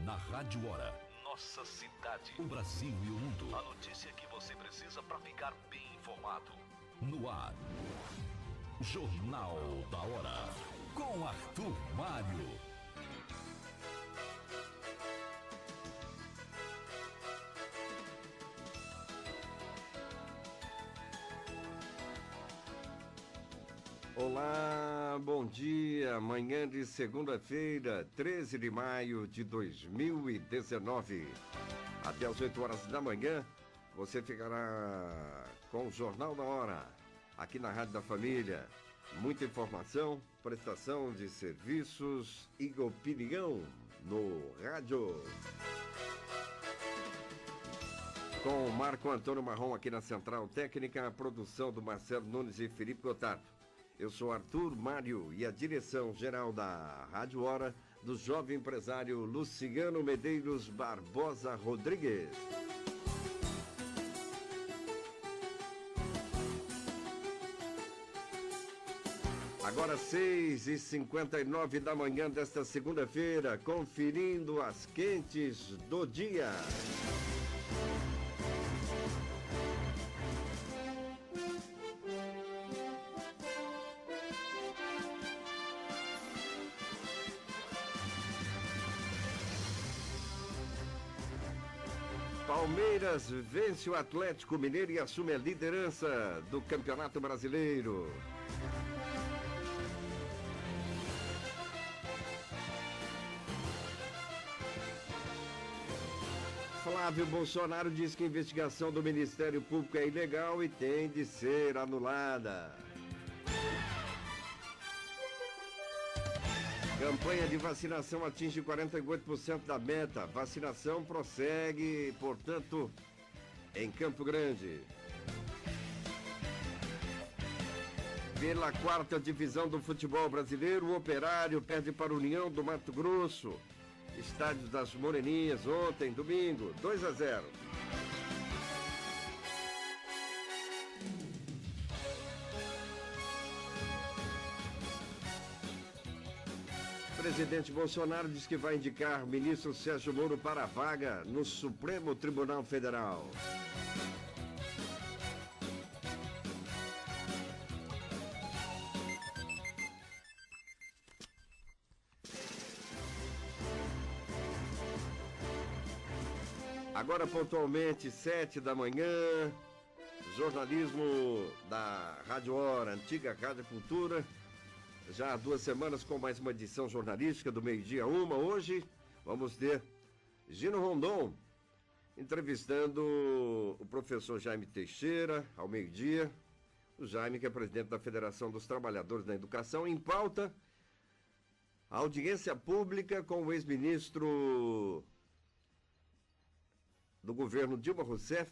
Na Rádio Hora. Nossa cidade, o Brasil e o mundo. A notícia que você precisa para ficar bem informado. No ar. Jornal da Hora. Com Arthur Mário. Olá, bom dia, manhã de segunda-feira, 13 de maio de 2019. Até às 8 horas da manhã, você ficará com o Jornal da Hora, aqui na Rádio da Família. Muita informação, prestação de serviços e opinião no rádio. Com o Marco Antônio Marrom aqui na Central Técnica, a produção do Marcelo Nunes e Felipe Gotardo. Eu sou Arthur Mário e a direção geral da Rádio Hora do jovem empresário Luciano Medeiros Barbosa Rodrigues. Agora 6h59 da manhã desta segunda-feira, conferindo as quentes do dia. Palmeiras vence o Atlético Mineiro e assume a liderança do Campeonato Brasileiro. Flávio Bolsonaro diz que a investigação do Ministério Público é ilegal e tem de ser anulada. Campanha de vacinação atinge 48% da meta. Vacinação prossegue, portanto, em Campo Grande. Pela quarta divisão do futebol brasileiro, o Operário perde para a União do Mato Grosso. Estádio das Moreninhas, ontem, domingo, 2-0. Presidente Bolsonaro diz que vai indicar ministro Sérgio Moro para a vaga no Supremo Tribunal Federal. Agora pontualmente 7 da manhã, jornalismo da Rádio Hora, antiga Rádio Cultura. Já há 2 semanas com mais uma edição jornalística do meio-dia 1. Hoje vamos ter Gino Rondon entrevistando o professor Jaime Teixeira ao meio-dia. O Jaime, que é presidente da Federação dos Trabalhadores da Educação. Em pauta, a audiência pública com o ex-ministro do governo Dilma Rousseff,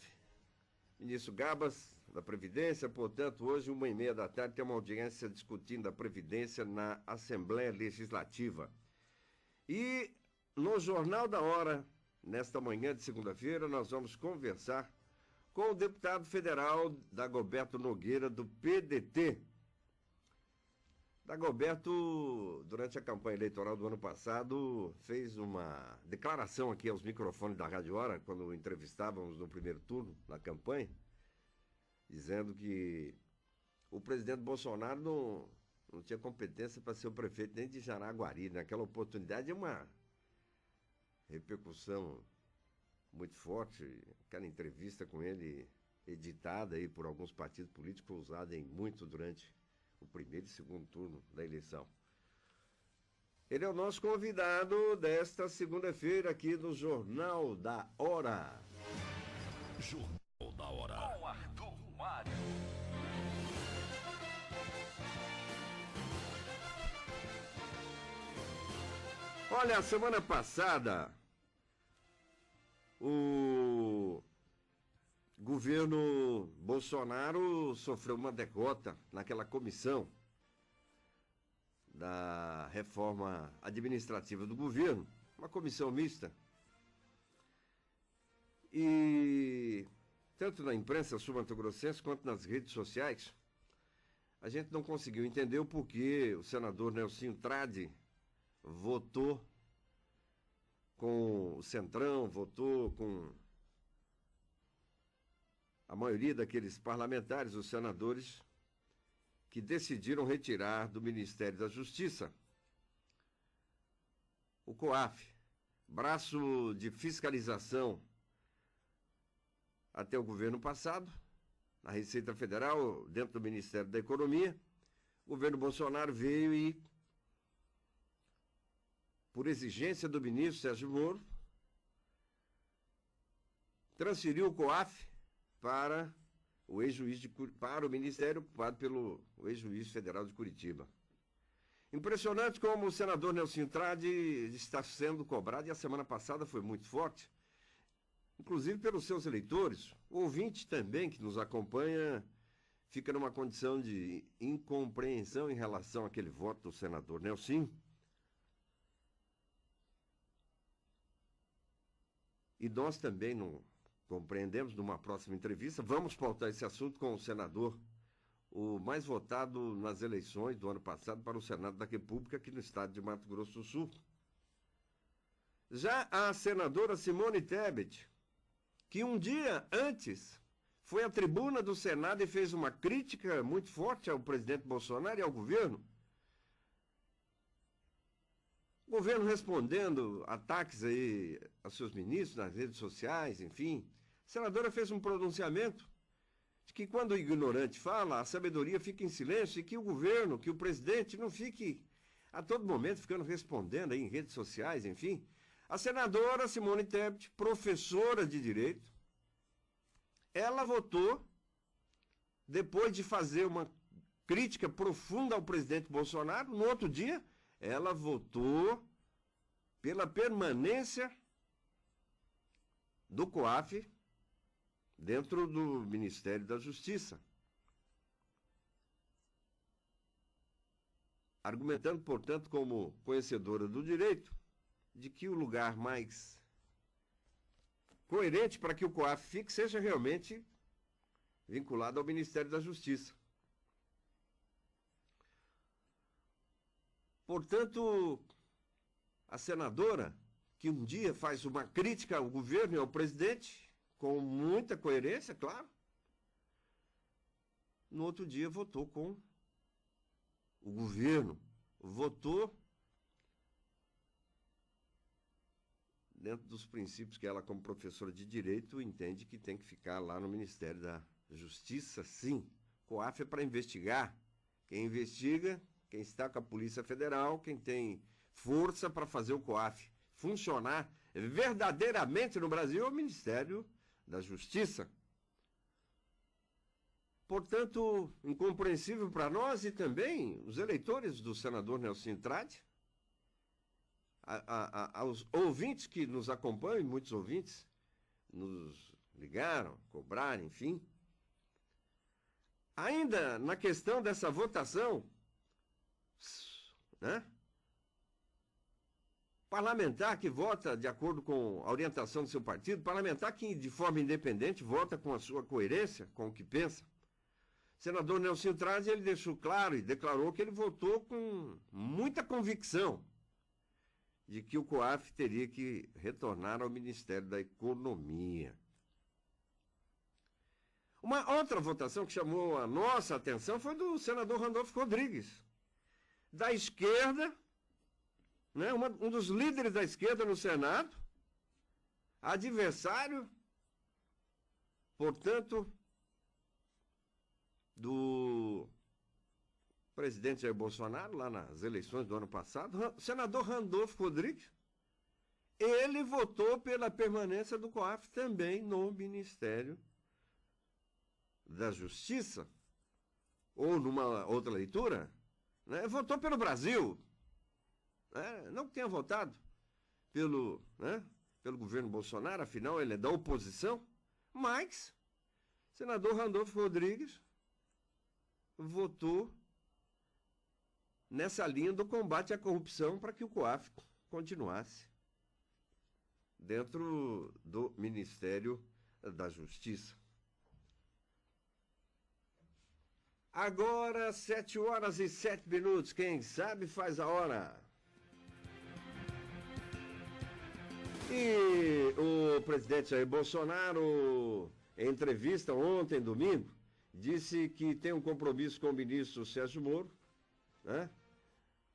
ministro Gabas, da Previdência. Portanto, hoje, 1h30 da tarde, tem uma audiência discutindo a Previdência na Assembleia Legislativa. E no Jornal da Hora, nesta manhã de segunda-feira, nós vamos conversar com o deputado federal Dagoberto Nogueira, do PDT. Dagoberto, durante a campanha eleitoral do ano passado, fez uma declaração aqui aos microfones da Rádio Hora, quando entrevistávamos no primeiro turno, na campanha, dizendo que o presidente Bolsonaro não tinha competência para ser o prefeito nem de Jaraguari. Naquela oportunidade, uma repercussão muito forte. Aquela entrevista com ele, editada aí por alguns partidos políticos, usada em muito durante o primeiro e segundo turno da eleição. Ele é o nosso convidado desta segunda-feira aqui no Jornal da Hora. Jornal da Hora. Com Arthur Mário. Olha, a semana passada, o governo Bolsonaro sofreu uma derrota naquela comissão da reforma administrativa do governo, uma comissão mista. E tanto na imprensa sul-mato-grossense quanto nas redes sociais, a gente não conseguiu entender o porquê o senador Nelsinho Trade votou com o Centrão, votou com a maioria daqueles parlamentares, os senadores, que decidiram retirar do Ministério da Justiça o COAF, braço de fiscalização até o governo passado, na Receita Federal, dentro do Ministério da Economia. O governo Bolsonaro veio e, por exigência do ministro Sérgio Moro, transferiu o COAF para o ex-juiz para o Ministério ocupado pelo ex-juiz federal de Curitiba. Impressionante como o senador Nelson Trade está sendo cobrado, e a semana passada foi muito forte, inclusive pelos seus eleitores. O ouvinte também que nos acompanha fica numa condição de incompreensão em relação àquele voto do senador Nelson. E nós também não compreendemos. Numa próxima entrevista, vamos pautar esse assunto com o senador, o mais votado nas eleições do ano passado para o Senado da República aqui no estado de Mato Grosso do Sul. Já a senadora Simone Tebet, que um dia antes foi à tribuna do Senado e fez uma crítica muito forte ao presidente Bolsonaro e ao governo. O governo respondendo ataques aí aos seus ministros nas redes sociais, enfim. A senadora fez um pronunciamento de que quando o ignorante fala, a sabedoria fica em silêncio e que o governo, que o presidente não fique a todo momento ficando respondendo aí em redes sociais, enfim. A senadora Simone Tebet, professora de Direito, ela votou, depois de fazer uma crítica profunda ao presidente Bolsonaro, no outro dia, ela votou pela permanência do COAF dentro do Ministério da Justiça. Argumentando, portanto, como conhecedora do direito, de que o lugar mais coerente para que o COAF fique seja realmente vinculado ao Ministério da Justiça. Portanto, a senadora, que um dia faz uma crítica ao governo e ao presidente, com muita coerência, claro, no outro dia votou com o governo, votou dentro dos princípios que ela, como professora de Direito, entende que tem que ficar lá no Ministério da Justiça, sim. COAF é para investigar. Quem investiga, quem está com a Polícia Federal, quem tem força para fazer o COAF funcionar verdadeiramente no Brasil é o Ministério da Justiça. Portanto, incompreensível para nós e também os eleitores do senador Nelson Trade, aos ouvintes que nos acompanham, muitos ouvintes nos ligaram, cobraram, enfim. Ainda na questão dessa votação, né? Parlamentar que vota de acordo com a orientação do seu partido, parlamentar que de forma independente vota com a sua coerência, com o que pensa. O senador Nelson Trade, ele deixou claro e declarou que ele votou com muita convicção de que o COAF teria que retornar ao Ministério da Economia. Uma outra votação que chamou a nossa atenção foi do senador Randolfo Rodrigues, da esquerda, né, um dos líderes da esquerda no Senado, adversário, portanto, do presidente Jair Bolsonaro, lá nas eleições do ano passado, o senador Randolfo Rodrigues, ele votou pela permanência do COAF também no Ministério da Justiça, ou numa outra leitura, né, votou pelo Brasil, né, não que tenha votado pelo governo Bolsonaro, afinal ele é da oposição, mas o senador Randolfo Rodrigues votou nessa linha do combate à corrupção para que o COAF continuasse dentro do Ministério da Justiça. Agora, 7h07, quem sabe faz a hora. E O presidente Jair Bolsonaro, em entrevista ontem, domingo, disse que tem um compromisso com o ministro Sérgio Moro, né,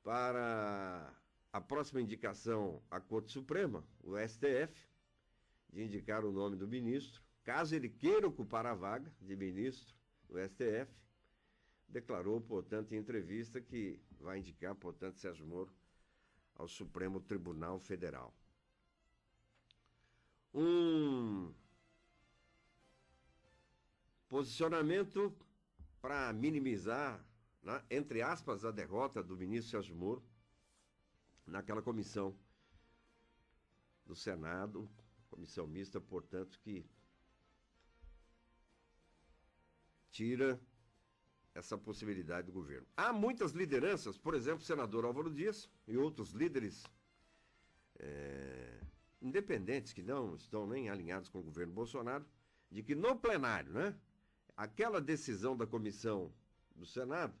para a próxima indicação à Corte Suprema, o STF, de indicar o nome do ministro, caso ele queira ocupar a vaga de ministro do STF. Declarou, portanto, em entrevista que vai indicar, portanto, Sérgio Moro ao Supremo Tribunal Federal. Um posicionamento para minimizar, né, entre aspas, a derrota do ministro Sérgio Moro naquela comissão do Senado, comissão mista, portanto, que tira essa possibilidade do governo. Há muitas lideranças, por exemplo, o senador Álvaro Dias e outros líderes independentes que não estão nem alinhados com o governo Bolsonaro, de que no plenário, né, aquela decisão da comissão do Senado,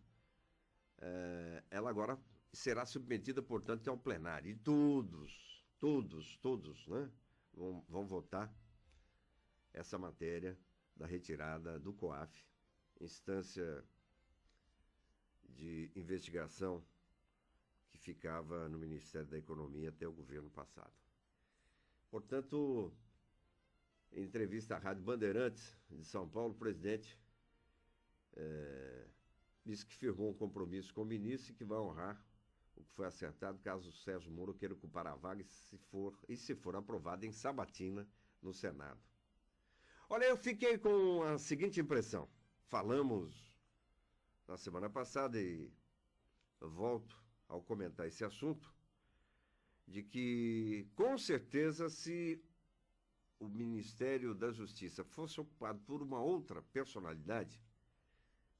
ela agora será submetida, portanto, ao plenário. E todos, né, vão votar essa matéria da retirada do COAF, instância de investigação que ficava no Ministério da Economia até o governo passado. Portanto, em entrevista à Rádio Bandeirantes de São Paulo, o presidente disse que firmou um compromisso com o ministro e que vai honrar o que foi acertado caso o Sérgio Moro queira ocupar a vaga e se for aprovado em sabatina no Senado. Olha, eu fiquei com a seguinte impressão. Falamos na semana passada e eu volto ao comentar esse assunto, de que, com certeza, se o Ministério da Justiça fosse ocupado por uma outra personalidade,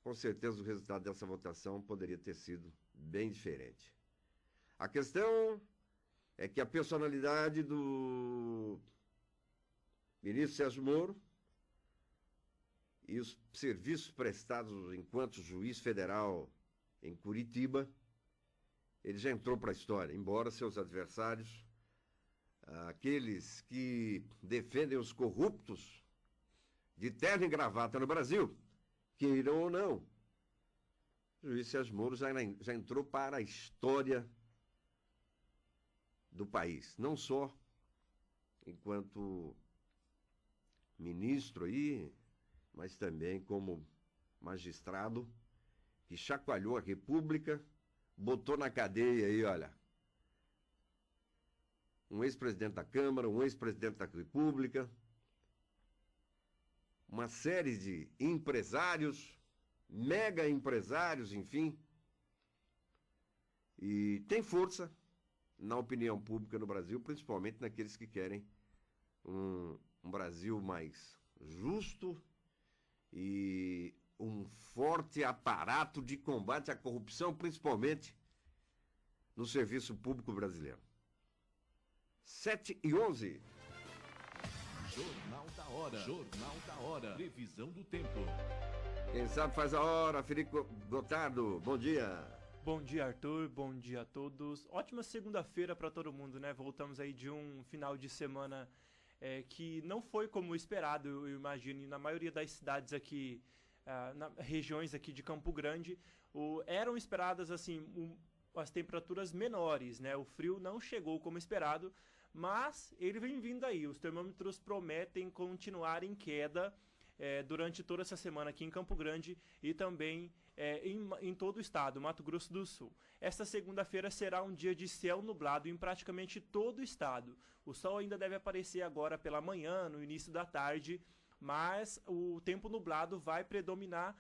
com certeza o resultado dessa votação poderia ter sido bem diferente. A questão é que a personalidade do ministro Sérgio Moro e os serviços prestados enquanto juiz federal em Curitiba, ele já entrou para a história, embora seus adversários, aqueles que defendem os corruptos de terno e gravata no Brasil, queiram ou não, o juiz Sérgio Moro já entrou para a história do país, não só enquanto ministro aí, mas também como magistrado que chacoalhou a República, botou na cadeia aí, olha, um ex-presidente da Câmara, um ex-presidente da República, uma série de empresários, mega empresários, enfim, e tem força na opinião pública no Brasil, principalmente naqueles que querem um Brasil mais justo e um forte aparato de combate à corrupção, principalmente no serviço público brasileiro. 7h11. Jornal da Hora. Jornal da Hora. Previsão do tempo. Quem sabe faz a hora. Felipe Gotardo, bom dia. Bom dia, Arthur. Bom dia a todos. Ótima segunda-feira para todo mundo, né? Voltamos aí de um final de semana que não foi como esperado, eu imagino, na maioria das cidades aqui, regiões aqui de Campo Grande, eram esperadas assim as temperaturas menores, né? O frio não chegou como esperado, mas ele vem vindo aí. Os termômetros prometem continuar em queda durante toda essa semana aqui em Campo Grande e também em todo o estado, Mato Grosso do Sul. Esta segunda-feira será um dia de céu nublado em praticamente todo o estado. O sol ainda deve aparecer agora pela manhã, no início da tarde, mas o tempo nublado vai predominar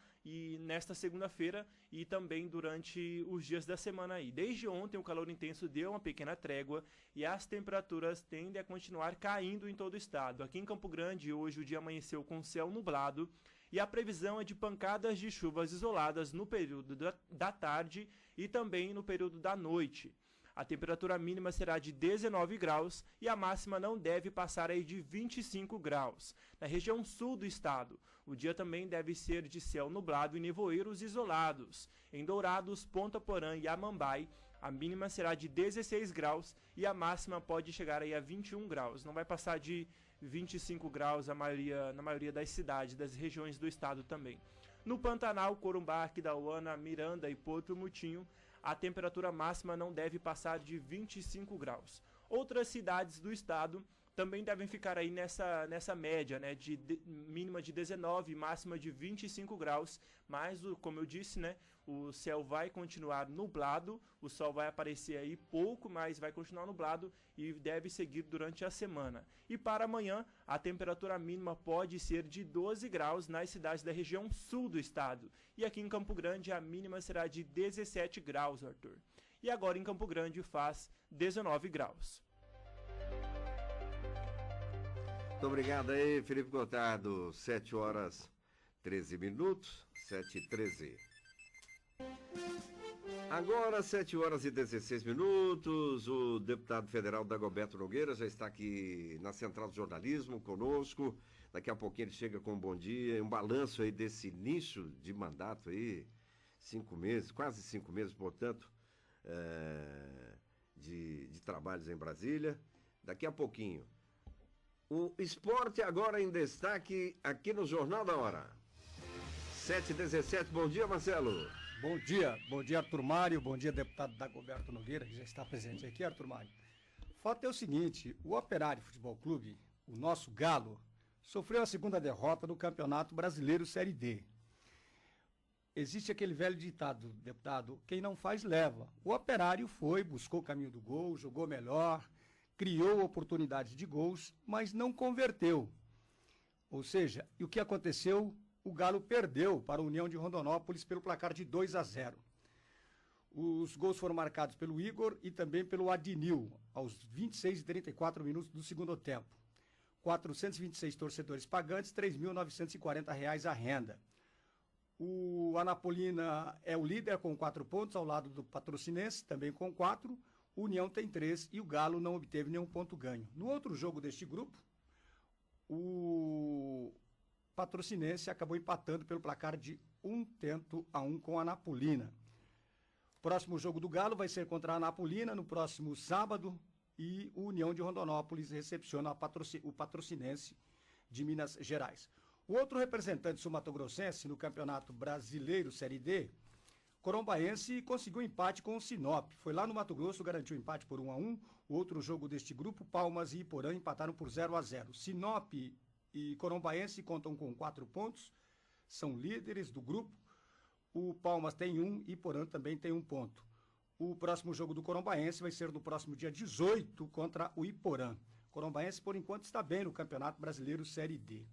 nesta segunda-feira e também durante os dias da semana aí. Desde ontem o calor intenso deu uma pequena trégua e as temperaturas tendem a continuar caindo em todo o estado. Aqui em Campo Grande hoje o dia amanheceu com céu nublado e a previsão é de pancadas de chuvas isoladas no período da tarde e também no período da noite. A temperatura mínima será de 19 graus e a máxima não deve passar aí de 25 graus. Na região sul do estado, o dia também deve ser de céu nublado e nevoeiros isolados. Em Dourados, Ponta Porã e Amambai, A mínima será de 16 graus e a máxima pode chegar aí a 21 graus. Não vai passar de 25 graus na maioria das cidades, das regiões do estado também. No Pantanal, Corumbá, Aquidauana, Miranda e Porto Mutinho, a temperatura máxima não deve passar de 25 graus. Outras cidades do estado também devem ficar aí nessa média, né, mínima de 19, máxima de 25 graus, mas, como eu disse, né, o céu vai continuar nublado, o sol vai aparecer aí pouco, mas vai continuar nublado e deve seguir durante a semana. E para amanhã, a temperatura mínima pode ser de 12 graus nas cidades da região sul do estado. E aqui em Campo Grande, a mínima será de 17 graus, Arthur. E agora em Campo Grande faz 19 graus. Muito obrigado aí, Felipe Gotardo. 7 horas 13 minutos, 7h13. Agora, 7 horas e 16 minutos, o deputado federal Dagoberto Nogueira já está aqui na Central do Jornalismo conosco. Daqui a pouquinho ele chega com um bom dia, um balanço aí desse início de mandato aí, 5 meses, quase 5 meses, portanto, de trabalhos em Brasília. Daqui a pouquinho. O esporte agora em destaque aqui no Jornal da Hora. 7h17, bom dia, Marcelo. Bom dia Arthur Mário, bom dia deputado Dagoberto Nogueira, que já está presente aqui, Arthur Mário. O fato é o seguinte, o Operário Futebol Clube, o nosso Galo, sofreu a segunda derrota no Campeonato Brasileiro Série D. Existe aquele velho ditado, deputado, quem não faz leva. O Operário foi, buscou o caminho do gol, jogou melhor, criou oportunidades de gols, mas não converteu. Ou seja, e o que aconteceu? O Galo perdeu para a União de Rondonópolis pelo placar de 2-0. Os gols foram marcados pelo Igor e também pelo Adinil, aos 26 e 34 minutos do segundo tempo. 426 torcedores pagantes, R$ 3.940 a renda. O Anapolina é o líder com 4 pontos, ao lado do Patrocinense, também com 4. O União tem 3 e o Galo não obteve nenhum ponto ganho. No outro jogo deste grupo, o Patrocinense acabou empatando pelo placar de 1-1 com a Anapolina. O próximo jogo do Galo vai ser contra a Anapolina no próximo sábado e o União de Rondonópolis recepciona o Patrocinense de Minas Gerais. O outro representante sul-mato-grossense no Campeonato Brasileiro Série D, Corombaense, conseguiu empate com o Sinop. Foi lá no Mato Grosso, garantiu empate por 1-1. O outro jogo deste grupo, Palmas e Iporã empataram por 0-0. Sinop e Corombaense contam com 4 pontos, são líderes do grupo. O Palmas tem 1 e Iporã também tem 1 ponto. O próximo jogo do Corombaense vai ser no próximo dia 18 contra o Iporã. Corombaense, por enquanto, está bem no Campeonato Brasileiro Série D.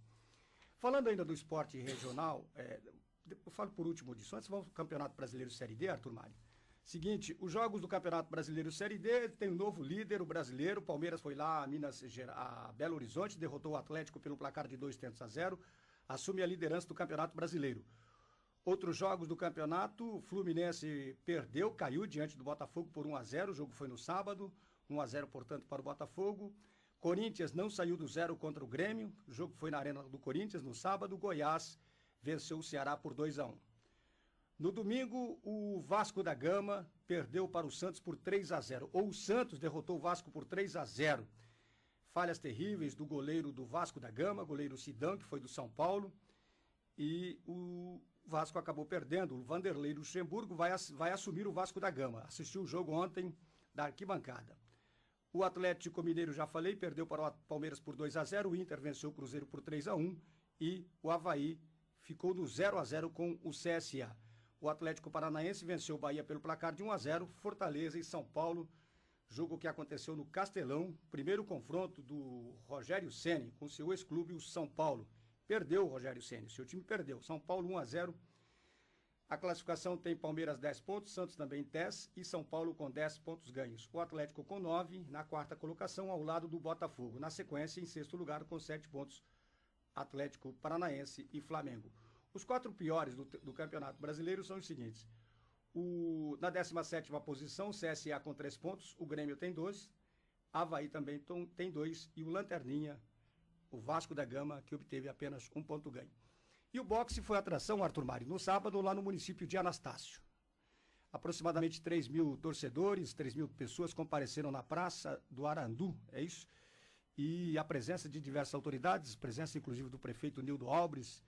Falando ainda do esporte regional, eu falo por último disso. Antes vamos ao Campeonato Brasileiro Série D, Arthur Mário. Seguinte, os jogos do Campeonato Brasileiro Série D tem um novo líder, o brasileiro. O Palmeiras foi lá a Belo Horizonte, derrotou o Atlético pelo placar de 2-0, assume a liderança do Campeonato Brasileiro. Outros jogos do campeonato, o Fluminense perdeu, caiu diante do Botafogo por 1-0, o jogo foi no sábado, 1-0, portanto, para o Botafogo. Corinthians não saiu do 0 contra o Grêmio, o jogo foi na Arena do Corinthians no sábado. Goiás venceu o Ceará por 2-1. No domingo, o Vasco da Gama perdeu para o Santos por 3-0. Ou o Santos derrotou o Vasco por 3-0. Falhas terríveis do goleiro do Vasco da Gama, goleiro Sidão, que foi do São Paulo. E o Vasco acabou perdendo. O Vanderlei Luxemburgo vai assumir o Vasco da Gama. Assistiu o jogo ontem da arquibancada. O Atlético Mineiro, já falei, perdeu para o Palmeiras por 2-0. O Inter venceu o Cruzeiro por 3-1. E o Avaí ficou no 0-0 com o CSA. O Atlético Paranaense venceu o Bahia pelo placar de 1-0. Fortaleza e São Paulo, jogo que aconteceu no Castelão. Primeiro confronto do Rogério Ceni com seu ex-clube, o São Paulo. Perdeu o Rogério Ceni, seu time perdeu. São Paulo 1-0. A classificação tem Palmeiras 10 pontos, Santos também 10 e São Paulo com 10 pontos ganhos. O Atlético com 9 na quarta colocação ao lado do Botafogo. Na sequência, em sexto lugar com 7 pontos, Atlético Paranaense e Flamengo. Os 4 piores do Campeonato Brasileiro são os seguintes. Na 17ª posição, o CSA com 3 pontos, o Grêmio tem 2, Avaí também tem 2 e o Lanterninha, o Vasco da Gama, que obteve apenas 1 ponto ganho. E o boxe foi atração, Arthur Mário, no sábado lá no município de Anastácio. Aproximadamente 3 mil torcedores, 3 mil pessoas compareceram na Praça do Arandu, é isso? E a presença de diversas autoridades, presença inclusive do prefeito Nildo Albres,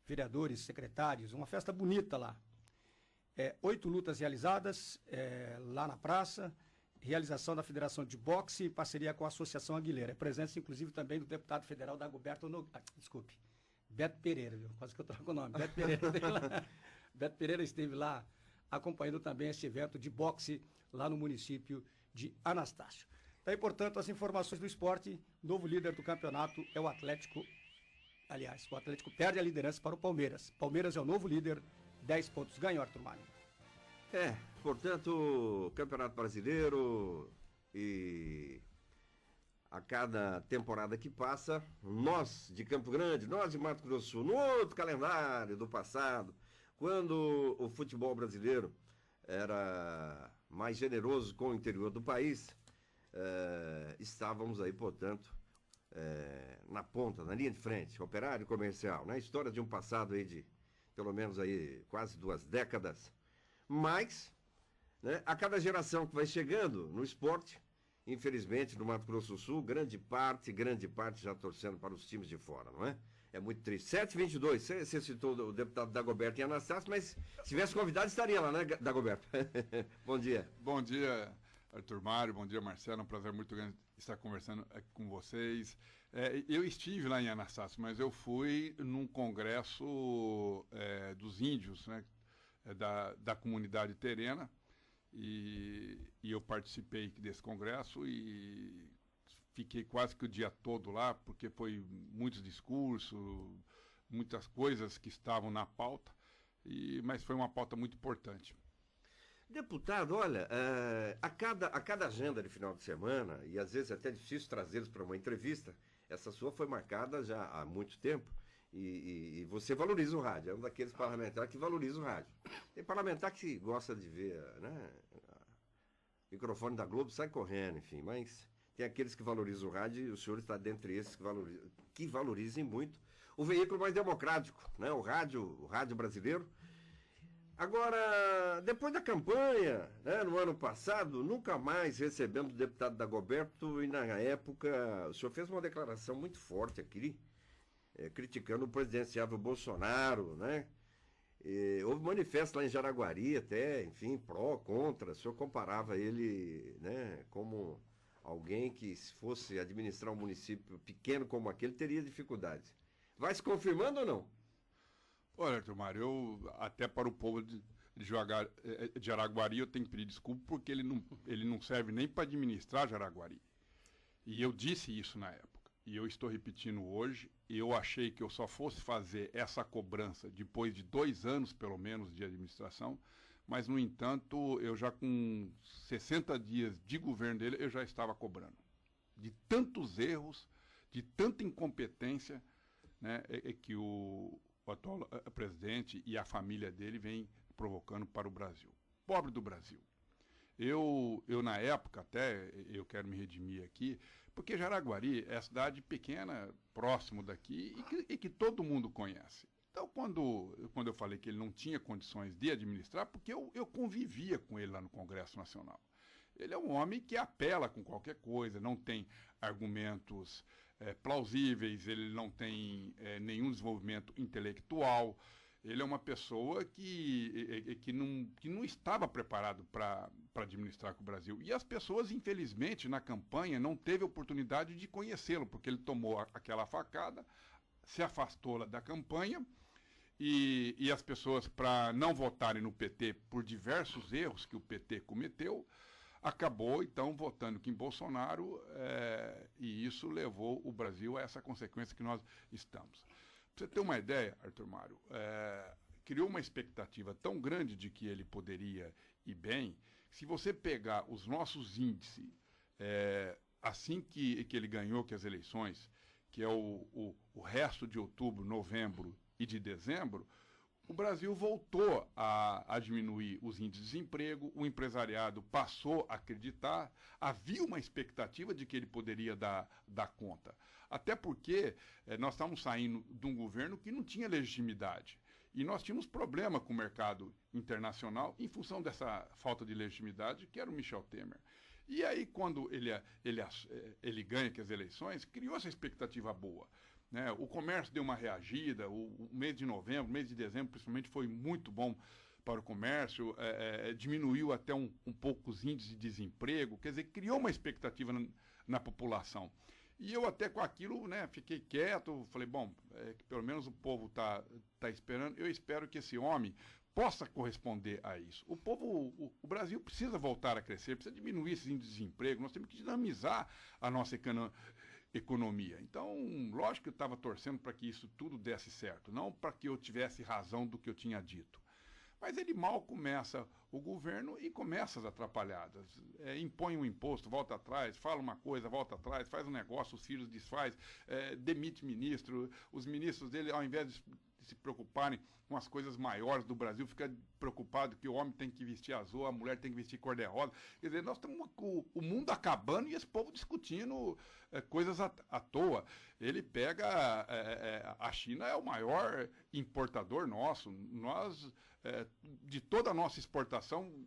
vereadores, secretários, uma festa bonita lá. 8 lutas realizadas lá na praça, realização da Federação de Boxe em parceria com a Associação Aguilera. Presença inclusive também do deputado federal Dagoberto Beto Pereira, viu? Quase que eu troco o nome. Beto Pereira, Beto Pereira esteve lá acompanhando também esse evento de boxe lá no município de Anastácio. Daí, portanto, as informações do esporte, novo líder do campeonato é o Atlético. Aliás, o Atlético perde a liderança para o Palmeiras. Palmeiras é o novo líder, 10 pontos ganhou, Arthur Mário. Portanto, Campeonato Brasileiro e a cada temporada que passa, nós de Campo Grande, nós de Mato Grosso do Sul, no outro calendário do passado, quando o futebol brasileiro era mais generoso com o interior do país, estávamos aí, portanto, na ponta, na linha de frente, Operário Comercial, na história de um passado aí de pelo menos aí quase 2 décadas. Mas, né, a cada geração que vai chegando no esporte, infelizmente no Mato Grosso do Sul, grande parte já torcendo para os times de fora, não é? É muito triste. 7h22, você citou o deputado Dagoberto em Anastácio, mas se tivesse convidado estaria lá, né, Dagoberto? Bom dia. Bom dia, Arthur Mário, bom dia, Marcelo, é um prazer muito grande estar conversando aqui com vocês. Eu estive lá em Anastácio, mas eu fui num congresso dos índios, né, da comunidade terena, e eu participei desse congresso e fiquei quase que o dia todo lá, porque foi muitos discursos, muitas coisas que estavam na pauta, mas foi uma pauta muito importante. Deputado, olha, a cada agenda de final de semana, e às vezes é até difícil trazê-los para uma entrevista, essa sua foi marcada já há muito tempo, e você valoriza o rádio, é um daqueles parlamentares que valoriza o rádio. Tem parlamentar que gosta de ver, né, o microfone da Globo sai correndo, enfim, mas tem aqueles que valorizam o rádio, e o senhor está dentre esses que valorizem muito o veículo mais democrático, né, o rádio brasileiro. Agora, depois da campanha, né, no ano passado, nunca mais recebendo o deputado Dagoberto, e na época o senhor fez uma declaração muito forte aqui, criticando o presidenciável Bolsonaro, né? Houve manifesto lá em Jaraguari até, enfim, pró, contra, o senhor comparava ele, né, como alguém que, se fosse administrar um município pequeno como aquele, teria dificuldades. Vai se confirmando ou não? Olha, Arthur Mário, eu, até para o povo de Jaraguari, eu tenho que pedir desculpa, porque ele não serve nem para administrar Jaraguari. E eu disse isso na época, e eu estou repetindo hoje, e eu achei que eu só fosse fazer essa cobrança depois de 2 anos, pelo menos, de administração, mas, no entanto, eu já com 60 dias de governo dele, eu já estava cobrando. De tantos erros, de tanta incompetência, né, que o atual presidente e a família dele vem provocando para o Brasil. Pobre do Brasil. Eu na época, até, eu quero me redimir aqui, porque Jaraguari é a cidade pequena, próximo daqui, e que todo mundo conhece. Então, quando eu falei que ele não tinha condições de administrar, porque eu convivia com ele lá no Congresso Nacional. Ele é um homem que apela com qualquer coisa, não tem argumentos plausíveis, ele não tem nenhum desenvolvimento intelectual, ele é uma pessoa que não estava preparado para administrar com o Brasil. E as pessoas, infelizmente, na campanha, não teve oportunidade de conhecê-lo, porque ele tomou aquela facada, se afastou lá da campanha, e as pessoas, para não votarem no PT por diversos erros que o PT cometeu, acabou, então, votando aqui em Bolsonaro, e isso levou o Brasil a essa consequência que nós estamos. Para você ter uma ideia, Arthur Mário, criou uma expectativa tão grande de que ele poderia ir bem, se você pegar os nossos índices, assim que ele ganhou que as eleições, que é o resto de outubro, novembro e de dezembro, o Brasil voltou a diminuir os índices de desemprego, o empresariado passou a acreditar, havia uma expectativa de que ele poderia dar conta. Até porque nós estávamos saindo de um governo que não tinha legitimidade. E nós tínhamos problema com o mercado internacional em função dessa falta de legitimidade, que era o Michel Temer. E aí, quando ele ganha as eleições, criou essa expectativa boa. Né? O comércio deu uma reagida, o mês de novembro, o mês de dezembro, principalmente, foi muito bom para o comércio, diminuiu até um pouco os índices de desemprego, quer dizer, criou uma expectativa na população. E eu até com aquilo, né, fiquei quieto, falei, bom, que pelo menos o povo tá esperando, eu espero que esse homem possa corresponder a isso. O Brasil precisa voltar a crescer, precisa diminuir esses índices de desemprego, nós temos que dinamizar a nossa economia. Então, lógico que eu estava torcendo para que isso tudo desse certo, não para que eu tivesse razão do que eu tinha dito. Mas ele mal começa o governo e começa as atrapalhadas. Impõe um imposto, volta atrás, fala uma coisa, volta atrás, faz um negócio, os filhos desfaz, demite ministro. Os ministros dele, ao invés de se preocuparem com as coisas maiores do Brasil, fica preocupado que o homem tem que vestir azul, a mulher tem que vestir cor-de-rosa. Quer dizer, nós estamos com o mundo acabando e esse povo discutindo coisas à toa. Ele pega... a China é o maior importador nosso. Nós... de toda a nossa exportação,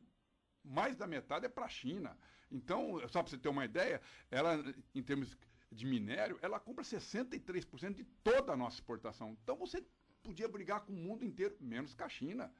mais da metade é para a China. Então, só para você ter uma ideia, ela, em termos de minério, ela compra 63% de toda a nossa exportação. Então, você podia brigar com o mundo inteiro, menos com a China.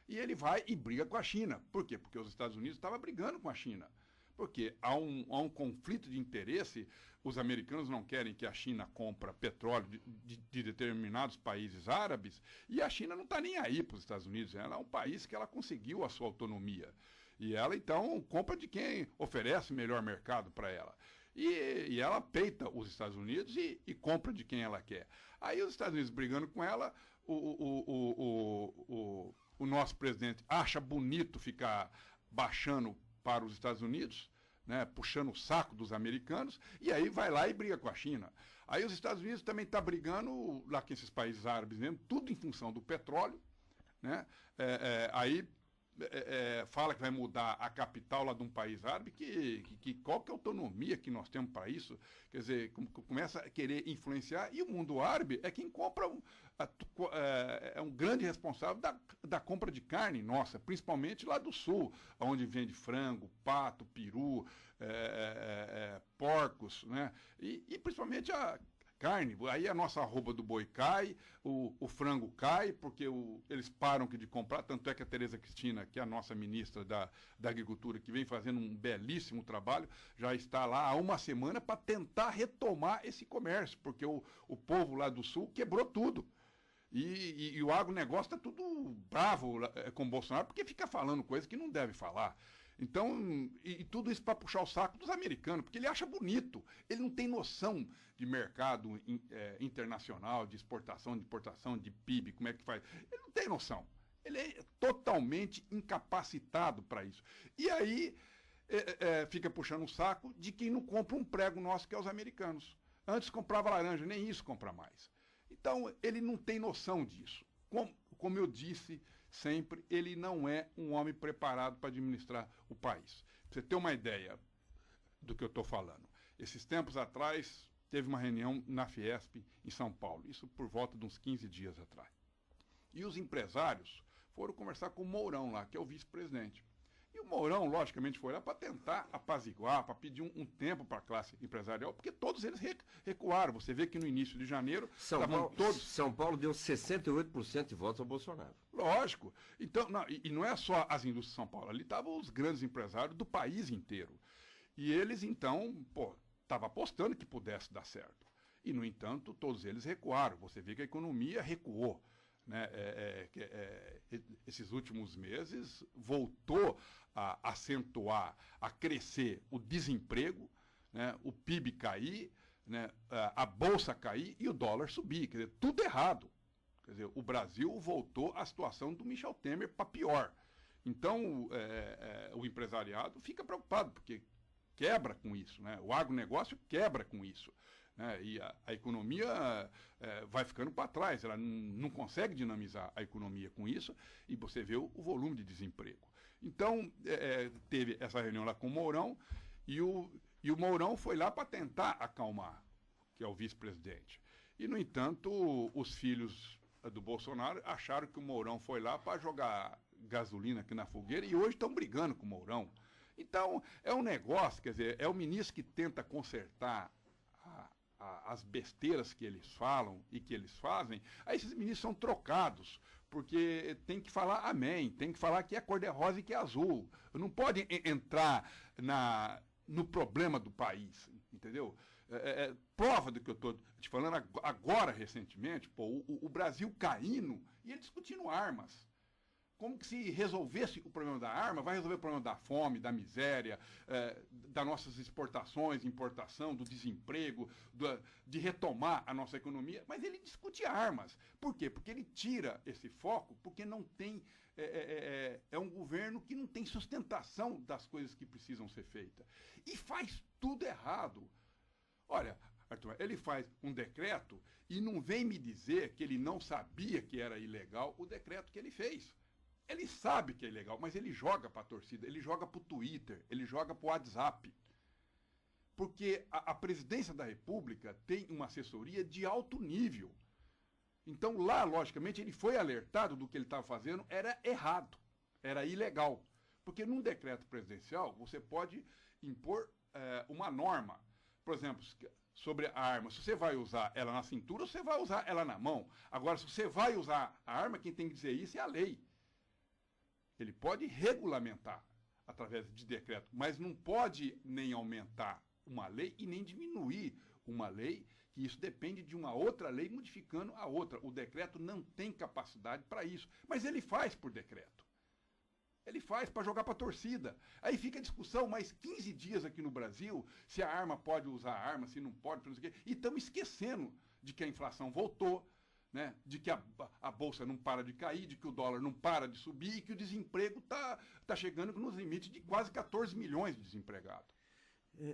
E ele vai e briga com a China. Por quê? Porque os Estados Unidos estavam brigando com a China. Porque há um conflito de interesse. Os americanos não querem que a China compre petróleo de determinados países árabes, e a China não está nem aí para os Estados Unidos. Ela é um país que ela conseguiu a sua autonomia. E ela, então, compra de quem oferece melhor mercado para ela. E ela peita os Estados Unidos e compra de quem ela quer. Aí os Estados Unidos brigando com ela, o nosso presidente acha bonito ficar baixando para os Estados Unidos, né, puxando o saco dos americanos, e aí vai lá e briga com a China. Aí os Estados Unidos também estão brigando lá com esses países árabes mesmo, tudo em função do petróleo, né? Fala que vai mudar a capital lá de um país árabe, qual que é a autonomia que nós temos para isso? Quer dizer, começa a querer influenciar, e o mundo árabe é quem compra, é um grande responsável da compra de carne nossa, principalmente lá do sul, onde vende frango, pato, peru, porcos, né? E principalmente a carne. Aí a nossa arroba do boi cai, o frango cai, porque eles param de comprar, tanto é que a Tereza Cristina, que é a nossa ministra da Agricultura, que vem fazendo um belíssimo trabalho, já está lá há uma semana para tentar retomar esse comércio, porque o povo lá do sul quebrou tudo. E o agronegócio está tudo bravo com o Bolsonaro, porque fica falando coisas que não deve falar. Então, e tudo isso para puxar o saco dos americanos, porque ele acha bonito. Ele não tem noção de mercado internacional, de exportação, de importação, de PIB, como é que faz. Ele não tem noção. Ele é totalmente incapacitado para isso. E aí fica puxando o saco de quem não compra um prego nosso, que é os americanos. Antes comprava laranja, nem isso compra mais. Então, ele não tem noção disso. Como eu disse sempre, ele não é um homem preparado para administrar o país. Pra você ter uma ideia do que eu estou falando. Esses tempos atrás, teve uma reunião na Fiesp, em São Paulo. Isso por volta de uns 15 dias atrás. E os empresários foram conversar com o Mourão lá, que é o vice-presidente. E o Mourão, logicamente, foi lá para tentar apaziguar, para pedir um tempo para a classe empresarial, porque todos eles recuaram. Você vê que no início de janeiro, São Paulo deu 68% de votos ao Bolsonaro. Lógico. Então, não é só as indústrias de São Paulo, ali estavam os grandes empresários do país inteiro. E eles, então, estavam apostando que pudesse dar certo. E, no entanto, todos eles recuaram. Você vê que a economia recuou. Né? Esses últimos meses voltou a acentuar, a crescer o desemprego, né? O PIB cair, né? A bolsa cair e o dólar subir. Quer dizer, tudo errado. Quer dizer, o Brasil voltou à situação do Michel Temer para pior. Então, o empresariado fica preocupado, porque quebra com isso, né? O agronegócio quebra com isso. E a economia vai ficando para trás, ela não consegue dinamizar a economia com isso, e você vê o volume de desemprego. Então, teve essa reunião lá com o Mourão, e o Mourão foi lá para tentar acalmar, que é o vice-presidente. E, no entanto, os filhos do Bolsonaro acharam que o Mourão foi lá para jogar gasolina aqui na fogueira e hoje estão brigando com o Mourão. Então, é um negócio, quer dizer, é o ministro que tenta consertar as besteiras que eles falam e que eles fazem, aí esses ministros são trocados, porque tem que falar amém, tem que falar que é cor de rosa e que é azul. Não pode entrar no problema do país, entendeu? Prova do que eu estou te falando agora, recentemente, pô, o Brasil caindo e ele discutindo armas. Como que se resolvesse o problema da arma, vai resolver o problema da fome, da miséria, das nossas exportações, importação, do desemprego, de retomar a nossa economia, mas ele discute armas. Por quê? Porque ele tira esse foco, porque não tem, é um governo que não tem sustentação das coisas que precisam ser feitas. E faz tudo errado. Olha, Arthur, ele faz um decreto e não vem me dizer que ele não sabia que era ilegal o decreto que ele fez. Ele sabe que é ilegal, mas ele joga para a torcida, ele joga para o Twitter, ele joga para o WhatsApp. Porque a presidência da República tem uma assessoria de alto nível. Então lá, logicamente, ele foi alertado do que ele estava fazendo, era errado, era ilegal. Porque num decreto presidencial, você pode impor uma norma. Por exemplo, sobre a arma, se você vai usar ela na cintura, você vai usar ela na mão. Agora, se você vai usar a arma, quem tem que dizer isso é a lei. Ele pode regulamentar através de decreto, mas não pode nem aumentar uma lei e nem diminuir uma lei, que isso depende de uma outra lei modificando a outra. O decreto não tem capacidade para isso, mas ele faz por decreto. Ele faz para jogar para a torcida. Aí fica a discussão, mais 15 dias aqui no Brasil, se a arma pode usar a arma, se não pode, não sei o quê. E estamos esquecendo de que a inflação voltou, né, de que a bolsa não para de cair, de que o dólar não para de subir e que o desemprego tá chegando nos limites de quase 14 milhões de desempregados.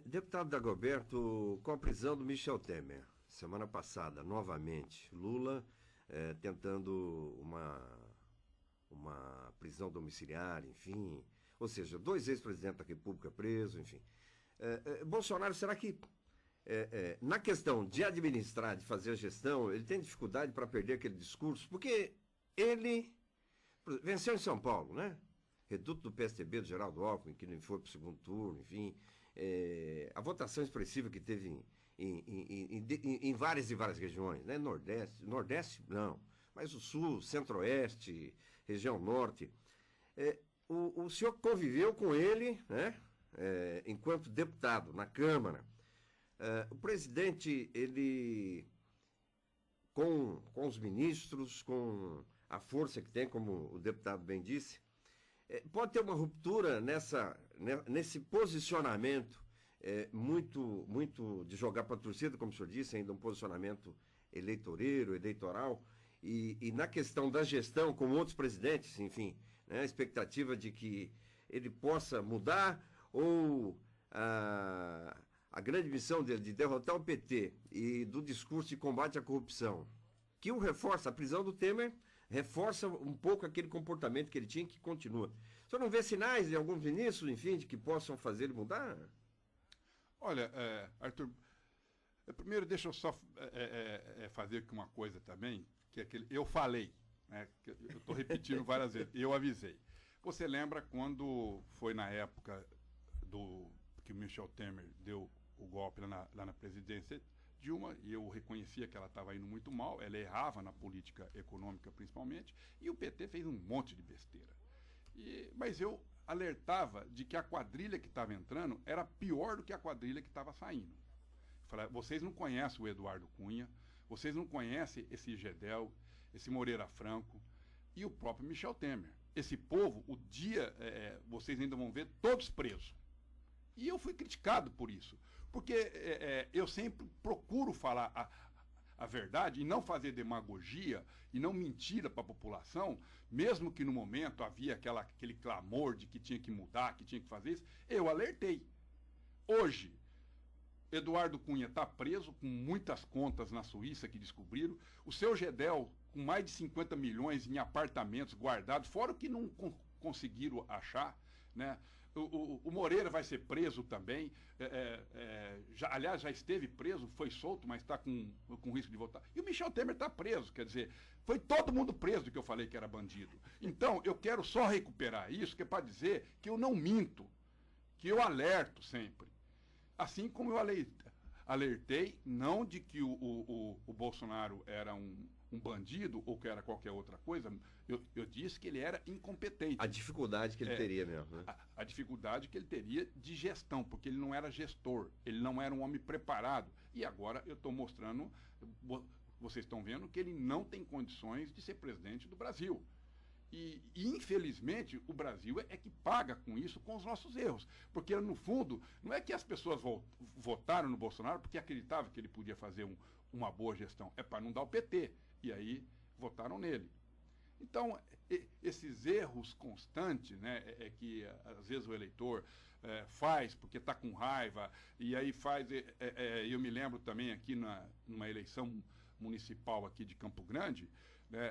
Deputado Dagoberto, com a prisão do Michel Temer, semana passada, novamente, Lula tentando uma prisão domiciliar, enfim, ou seja, 2 ex-presidentes da República presos, enfim. Bolsonaro, será que na questão de administrar, de fazer a gestão, ele tem dificuldade para perder aquele discurso? Porque ele venceu em São Paulo, né? Reduto do PSDB, do Geraldo Alckmin, que não foi para o segundo turno, enfim. A votação expressiva que teve em várias e várias regiões, né? Nordeste não, mas o Sul, Centro-Oeste, região Norte. O senhor conviveu com ele, né? Enquanto deputado na Câmara. O presidente, ele, com os ministros, com a força que tem, como o deputado bem disse, pode ter uma ruptura nesse posicionamento muito de jogar para a torcida, como o senhor disse, ainda um posicionamento eleitoral, e na questão da gestão, com outros presidentes, enfim, né, a expectativa de que ele possa mudar, ou a grande missão dele de derrotar o PT e do discurso de combate à corrupção, que o reforça, a prisão do Temer reforça um pouco aquele comportamento que ele tinha, que continua. O senhor não vê sinais de alguns ministros, enfim, de que possam fazer ele mudar? Olha, Arthur, primeiro deixa eu só fazer aqui uma coisa também, que é eu falei, né, que eu estou repetindo várias vezes, eu avisei. Você lembra quando foi na época que o Michel Temer deu o golpe lá na presidência Dilma, e eu reconhecia que ela estava indo muito mal, ela errava na política econômica principalmente, e o PT fez um monte de besteira. Mas eu alertava de que a quadrilha que estava entrando era pior do que a quadrilha que estava saindo. Eu falei, vocês não conhecem o Eduardo Cunha, vocês não conhecem esse Gedel, esse Moreira Franco e o próprio Michel Temer. Esse povo, vocês ainda vão ver todos presos. E eu fui criticado por isso, porque eu sempre procuro falar a verdade e não fazer demagogia e não mentira para a população, mesmo que no momento havia aquele clamor de que tinha que mudar, que tinha que fazer isso, eu alertei. Hoje, Eduardo Cunha está preso com muitas contas na Suíça que descobriram, o seu Gedel com mais de 50 milhões em apartamentos guardados, fora o que não conseguiram achar, né? O Moreira vai ser preso também. Aliás, já esteve preso, foi solto, mas está com risco de voltar. E o Michel Temer está preso, quer dizer, foi todo mundo preso que eu falei que era bandido. Então, eu quero só recuperar isso, que é para dizer que eu não minto, que eu alerto sempre. Assim como eu alertei, não de que o Bolsonaro era um bandido ou que era qualquer outra coisa, eu disse que ele era incompetente. A dificuldade que ele teria mesmo, né? A dificuldade que ele teria de gestão, porque ele não era gestor, ele não era um homem preparado. E agora eu estou mostrando, vocês estão vendo que ele não tem condições de ser presidente do Brasil. E infelizmente, o Brasil é que paga com isso, com os nossos erros. Porque, no fundo, não é que as pessoas votaram no Bolsonaro porque acreditavam que ele podia fazer uma boa gestão. É para não dar o PT. E aí, votaram nele. Então, esses erros constantes, né, que, às vezes, o eleitor faz porque está com raiva, e aí faz... eu me lembro também aqui numa eleição municipal aqui de Campo Grande, né,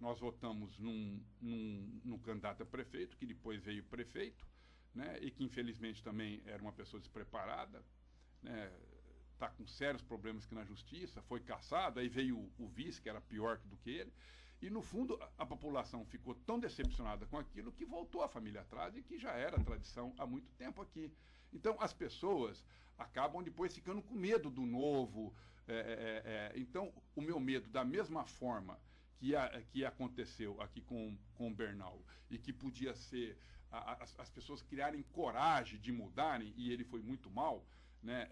nós votamos num candidato a prefeito, que depois veio prefeito, né, e que infelizmente também era uma pessoa despreparada, né, está com sérios problemas aqui na justiça, foi cassado, aí veio o vice, que era pior do que ele, e no fundo a população ficou tão decepcionada com aquilo que voltou a família atrás e que já era tradição há muito tempo aqui. Então as pessoas acabam depois ficando com medo do novo. Então o meu medo, da mesma forma que aconteceu aqui com o Bernal, e que podia ser as pessoas criarem coragem de mudarem, e ele foi muito mal, né,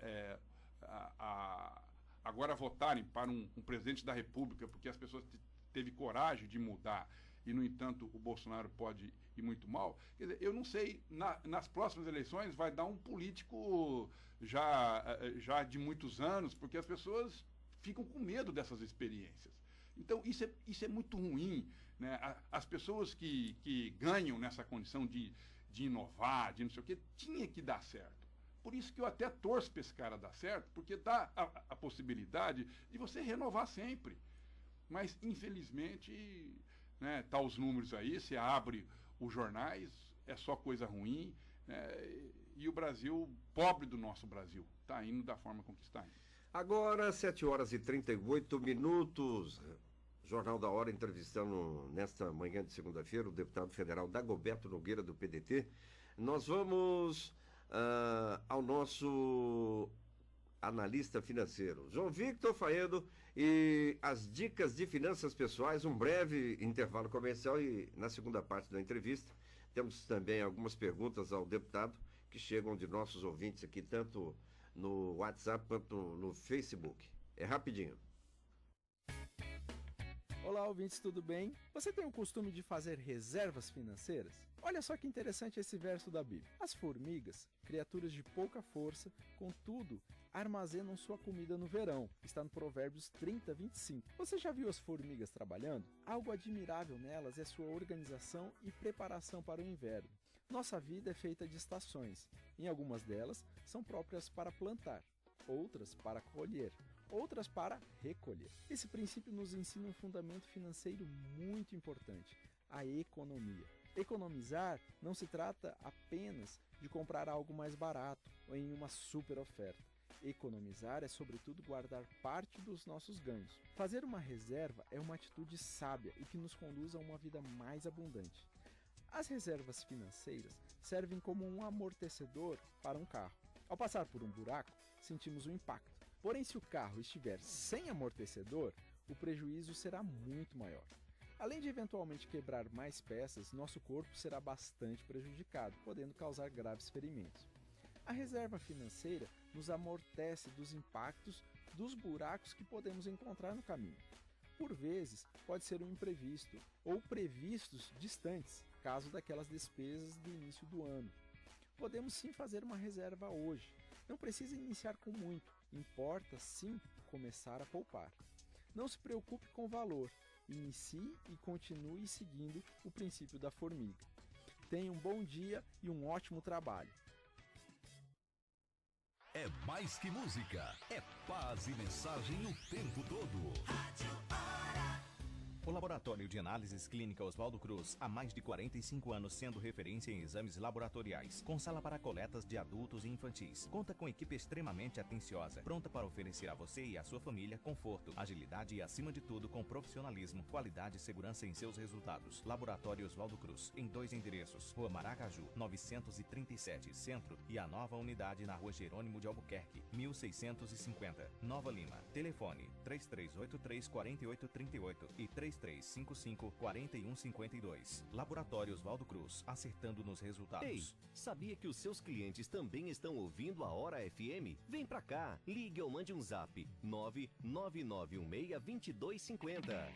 agora votarem para um presidente da República, porque as pessoas teve coragem de mudar, e, no entanto, o Bolsonaro pode ir muito mal. Quer dizer, eu não sei, nas próximas eleições vai dar um político já de muitos anos, porque as pessoas ficam com medo dessas experiências. Então, isso é muito ruim, né? As pessoas que ganham nessa condição de inovar, de não sei o quê, tinha que dar certo. Por isso que eu até torço para esse cara dar certo, porque dá a possibilidade de você renovar sempre. Mas, infelizmente, né, tá os números aí, você abre os jornais, é só coisa ruim, né, e o Brasil, pobre do nosso Brasil, está indo da forma como está indo. Agora, 7h38. Jornal da Hora entrevistando nesta manhã de segunda-feira o deputado federal Dagoberto Nogueira, do PDT. Nós vamos ao nosso analista financeiro, João Victor Faedo, e as dicas de finanças pessoais, um breve intervalo comercial, e na segunda parte da entrevista temos também algumas perguntas ao deputado que chegam de nossos ouvintes aqui, tanto no WhatsApp quanto no Facebook. É rapidinho. Olá, ouvintes, tudo bem? Você tem o costume de fazer reservas financeiras? Olha só que interessante esse verso da Bíblia. As formigas, criaturas de pouca força, contudo, armazenam sua comida no verão. Está no Provérbios 30:25. Você já viu as formigas trabalhando? Algo admirável nelas é sua organização e preparação para o inverno. Nossa vida é feita de estações. Em algumas delas, são próprias para plantar, outras para colher, outras para recolher. Esse princípio nos ensina um fundamento financeiro muito importante, a economia. Economizar não se trata apenas de comprar algo mais barato ou em uma super oferta. Economizar é, sobretudo, guardar parte dos nossos ganhos. Fazer uma reserva é uma atitude sábia e que nos conduz a uma vida mais abundante. As reservas financeiras servem como um amortecedor para um carro. Ao passar por um buraco, sentimos o impacto. Porém, se o carro estiver sem amortecedor, o prejuízo será muito maior. Além de eventualmente quebrar mais peças, nosso corpo será bastante prejudicado, podendo causar graves ferimentos. A reserva financeira nos amortece dos impactos dos buracos que podemos encontrar no caminho. Por vezes, pode ser um imprevisto ou previstos distantes, caso daquelas despesas do início do ano. Podemos sim fazer uma reserva hoje. Não precisa iniciar com muito, importa sim começar a poupar. Não se preocupe com o valor, inicie e continue seguindo o princípio da formiga. Tenha um bom dia e um ótimo trabalho. É mais que música, é paz e mensagem o tempo todo. Rádio Hora. O Laboratório de Análises Clínica Oswaldo Cruz, há mais de 45 anos sendo referência em exames laboratoriais, com sala para coletas de adultos e infantis. Conta com equipe extremamente atenciosa, pronta para oferecer a você e a sua família conforto, agilidade e, acima de tudo, com profissionalismo, qualidade e segurança em seus resultados. Laboratório Oswaldo Cruz, em 2 endereços: Rua Maracaju, 937, Centro, e a nova unidade na Rua Jerônimo de Albuquerque, 1650, Nova Lima. Telefone 3383-4838 e 3355-4152. Laboratório Oswaldo Cruz, acertando nos resultados. Ei, sabia que os seus clientes também estão ouvindo a Hora FM? Vem pra cá, ligue ou mande um zap 99916-2250.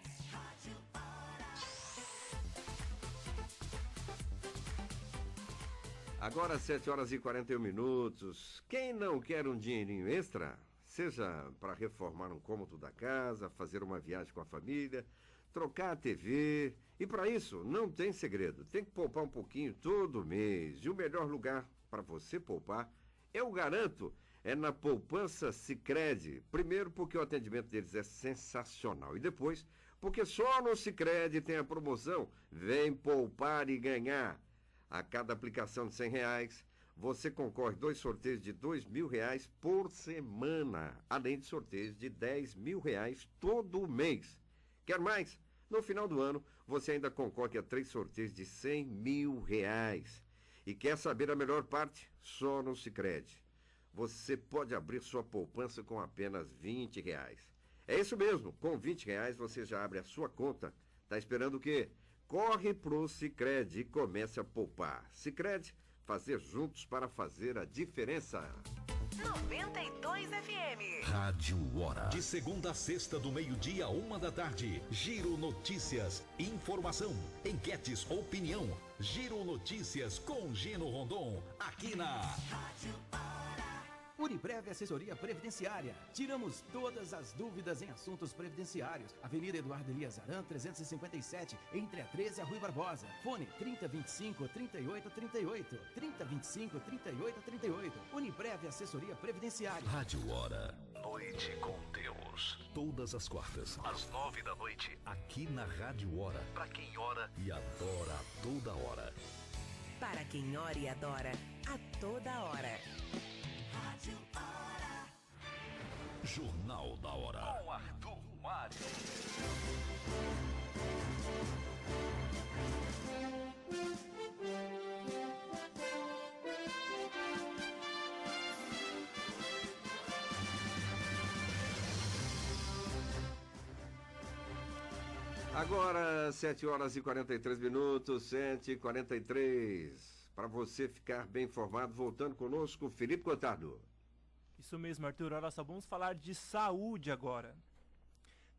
Agora 7h41. Quem não quer um dinheirinho extra? Seja para reformar um cômodo da casa, fazer uma viagem com a família, trocar a TV. E para isso, não tem segredo. Tem que poupar um pouquinho todo mês. E o melhor lugar para você poupar, eu garanto, é na Poupança Sicredi. Primeiro, porque o atendimento deles é sensacional. E depois, porque só no Sicredi tem a promoção Vem Poupar e Ganhar. A cada aplicação de R$100, você concorre 2 sorteios de R$2.000 por semana, além de sorteios de R$10.000 todo mês. Quer mais? No final do ano, você ainda concorre a 3 sorteios de R$100.000. E quer saber a melhor parte? Só no Sicredi. Você pode abrir sua poupança com apenas R$20. É isso mesmo, com R$20 você já abre a sua conta. Tá esperando o quê? Corre pro Sicredi e comece a poupar. Sicredi, fazer juntos para fazer a diferença. 92 FM. Rádio Hora. De segunda a sexta, do meio-dia a 1h, Giro Notícias, informação, enquetes, opinião. Giro Notícias com Gino Rondon, aqui na Rádio Hora. Uniprev Assessoria Previdenciária. Tiramos todas as dúvidas em assuntos previdenciários. Avenida Eduardo Elias Aran, 357, entre a 13 e a Rui Barbosa. Fone 3025-3838. 3025-3838. Uniprev Assessoria Previdenciária. Rádio Hora. Noite com Deus. Todas as quartas, às 9h, aqui na Rádio Hora. Pra quem ora e adora a toda hora. Para quem ora e adora a toda hora. Rádio Hora. Jornal da Hora. Com Arthur Mário. Agora, 7h43, 7h43. Para você ficar bem informado, voltando conosco, Felipe Gotardo. Isso mesmo, Arthur. Olha só, vamos falar de saúde agora.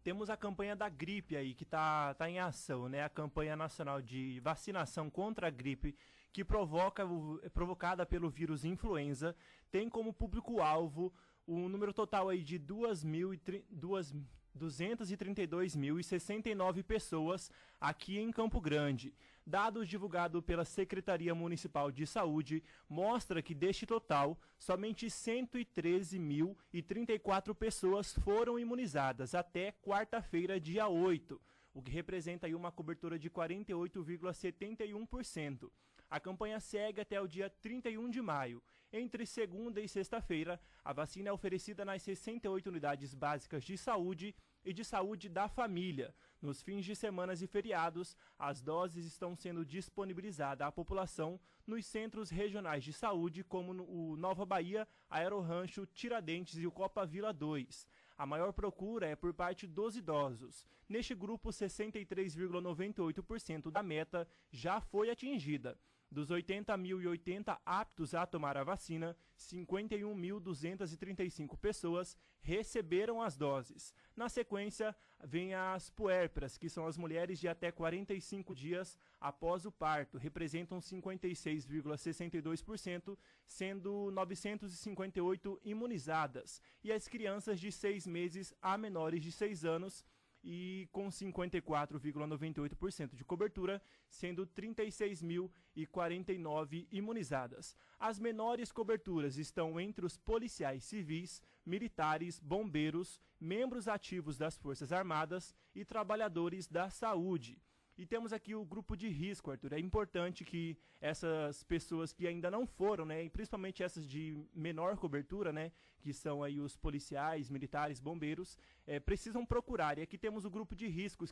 Temos a campanha da gripe aí, que tá em ação, né? A campanha nacional de vacinação contra a gripe, que provocada pelo vírus influenza, tem como público-alvo um número total aí de 232.069 pessoas aqui em Campo Grande. Dados divulgados pela Secretaria Municipal de Saúde mostra que deste total, somente 113.034 pessoas foram imunizadas até quarta-feira, dia 8, o que representa aí uma cobertura de 48,71%. A campanha segue até o dia 31 de maio. Entre segunda e sexta-feira, a vacina é oferecida nas 68 unidades básicas de saúde e de saúde da família. Nos fins de semana e feriados, as doses estão sendo disponibilizadas à população nos centros regionais de saúde, como o Nova Bahia, Aerorancho, Tiradentes e o Copa Vila 2. A maior procura é por parte dos idosos. Neste grupo, 63,98% da meta já foi atingida. Dos 80.080 aptos a tomar a vacina, 51.235 pessoas receberam as doses. Na sequência, vem as puérperas, que são as mulheres de até 45 dias após o parto, representam 56,62%, sendo 958 imunizadas, e as crianças de 6 meses a menores de 6 anos, e com 54,98% de cobertura, sendo 36.049 imunizadas. As menores coberturas estão entre os policiais civis, militares, bombeiros, membros ativos das Forças Armadas e trabalhadores da saúde. E temos aqui o grupo de risco, Arthur. É importante que essas pessoas que ainda não foram, né, e principalmente essas de menor cobertura, né, que são aí os policiais, militares, bombeiros, precisam procurar. E aqui temos o grupo de risco,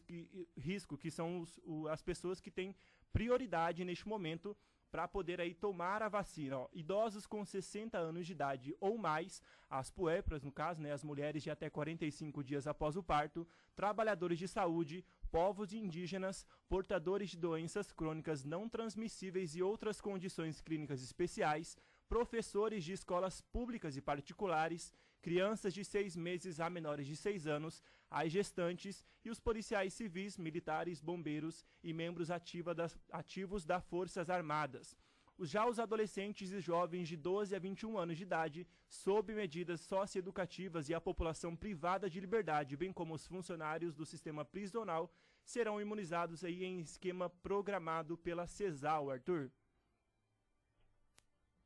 que são as pessoas que têm prioridade neste momento para poder aí tomar a vacina. Ó, idosos com 60 anos de idade ou mais, as puérperas, no caso, né, as mulheres de até 45 dias após o parto, trabalhadores de saúde, povos indígenas, portadores de doenças crônicas não transmissíveis e outras condições clínicas especiais, professores de escolas públicas e particulares, crianças de 6 meses a menores de 6 anos, as gestantes e os policiais civis, militares, bombeiros e membros ativos das Forças Armadas. Já os adolescentes e jovens de 12 a 21 anos de idade, sob medidas socioeducativas e a população privada de liberdade, bem como os funcionários do sistema prisional, serão imunizados aí em esquema programado pela CESAL, Arthur.